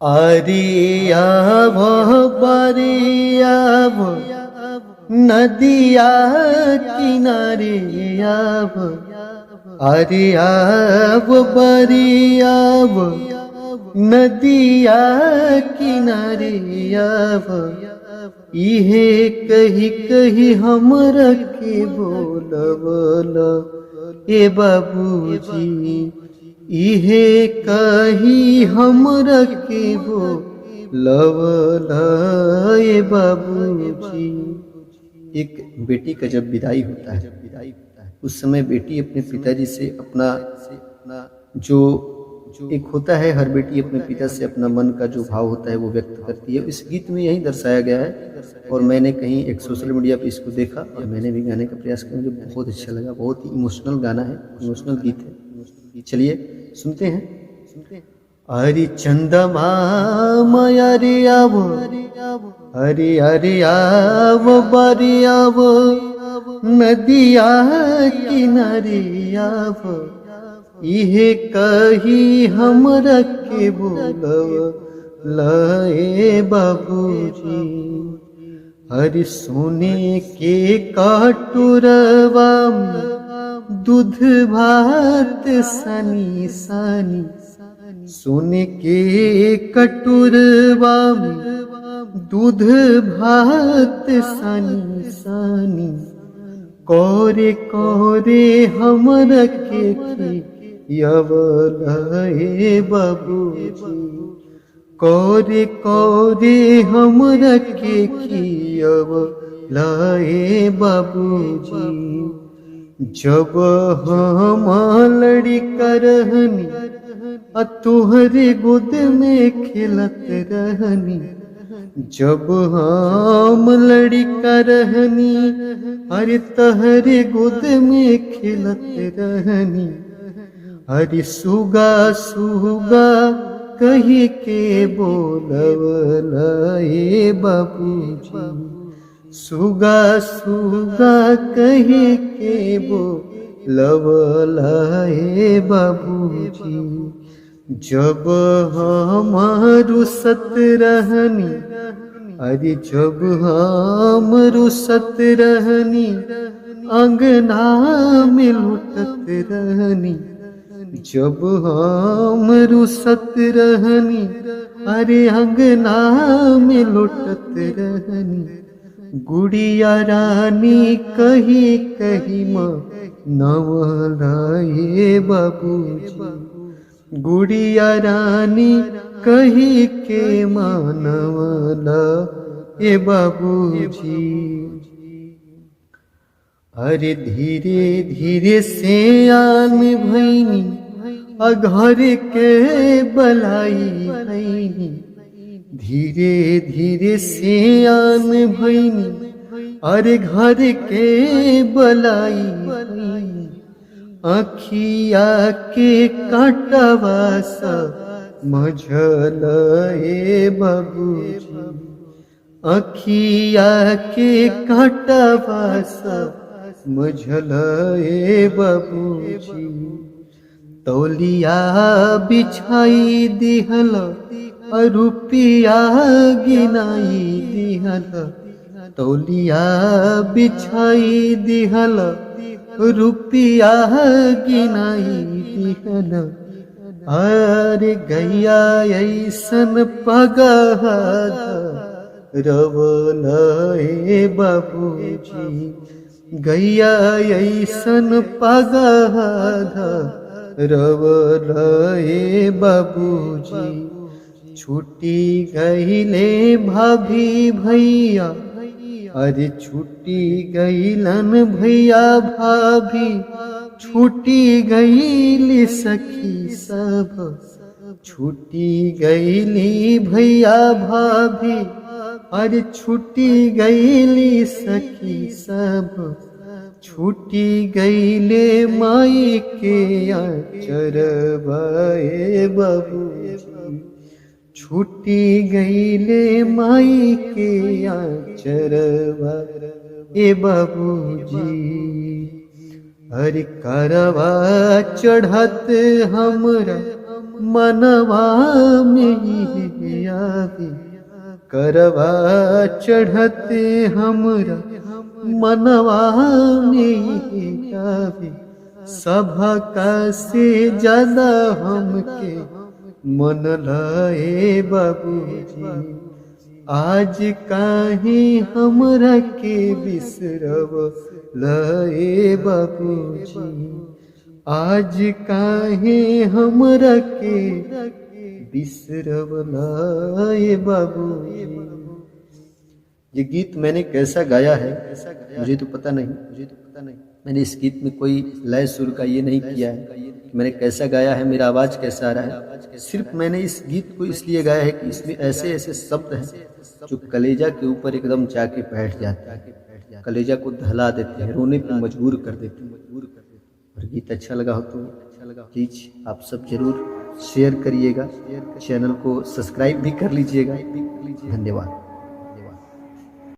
आरियाव बरियाव नदिया किनारे आव, आरियाव बरियाव नदिया किनारे आव। इहे कही कही हमरा के बोलवल ए बाबूजी, इहे कही हमरा के बोलवल ए बाबूजी। एक बेटी का जब विदाई होता है, उस समय बेटी अपने पिताजी से अपना जो एक होता है, हर बेटी अपने पिता से अपना मन का जो भाव होता है वो व्यक्त करती है। इस गीत में यही दर्शाया गया है और मैंने कहीं एक सोशल मीडिया पे इसको देखा और मैंने भी गाने का प्रयास किया। मुझे बहुत अच्छा लगा, बहुत ही इमोशनल गाना है, इमोशनल गीत है। चलिए सुनते हैं। हरि चंदमा मयरि आवो, हरि हरि आवो बरि आवो नदिया किनारे आवो। इहे कही हमरा के बोलवल ए बाबूजी। हरि सोने के कटोरवा में दूध भात सनी सनी, सोने के कटोरवा में दूध भात सनी सनी। कोरे कोरे हमरा के खियावल ए बाबूजी, कोरे कोरे हमरा के खियावल ए बाबूजी। जब हम लड़का रहनी तुहरे गोद में खेलत रहनी, जब हम लड़का रहनी अरे तहरे गोद में खेलत रहनी। अरे सुगा सुगा कही के बोलवल ए बाबूजी, सुगा सुगा कही के बोलवल ए बाबूजी। जब हम रुसत रहनी, अरे जब हम रुसत रहनी अंगना में लुटत रहनी, जब हम रुसत रहनी अरे अंगना में लुटत रहनी। गुड़िया रानी कही कही मनवल ए बाबूजी, गुड़िया रानी कही के मनवल ए बाबूजी। अरे धीरे धीरे से आन भैनी घर के बलाई भैनी, धीरे धीरे से आन भैनी अरे घर के बलाई भैनी। आँखिया के कांटवा सा मझल ए बाबूजी, आँखिया के कांटवा सा मझल ए बाबूजी। तौलिया बिछाई दिहल रुपिया गिनाई दिहल, तौलिया बिछाई दिहल रुपिया गिनाई दिहल। अरे गैया ऐसन पगह रवल ए बाबूजी, गैया ऐसन पगह रवल ए बाबूजी। छूटी गईले भाभी भैया, अरे छूटी गईलन भैया भाभी, छूटी गईली सखी सब, छूटी गईली भैया भाभी अरे छूटी गईली सखी सब। छूटी गईले माई के आचरवा ए बाबूजी, छूटी गईले माई के आचरवा ए बाबूजी। हरि करवा चढ़त हमरा मनवा में करवा चढ़ते हमरा मनवा में आवे, सभा का से ज्यादा हमके मन लाए बाबूजी। आज काहे हमरा के बिसरव लाए बाबूजी, आज काहे हमरा के बिसरव लाए बाबूजी। ये गीत मैंने कैसा गाया है मुझे तो पता नहीं, मैंने इस गीत में कोई लय सुर का ये नहीं किया है कि मैंने कैसा गाया है, मेरा आवाज कैसा आ रहा है। सिर्फ मैंने इस गीत को इसलिए गाया है कि इसमें ऐसे ऐसे शब्द हैं जो कलेजा के ऊपर एकदम जाके बैठ जाते हैं, कलेजा को दहला देते हैं, रोने पे मजबूर कर देते हैं। और गीत अच्छा लगा हो तो प्लीज आप सब जरूर शेयर करिएगा, चैनल को सब्सक्राइब भी कर लीजिएगा। धन्यवाद।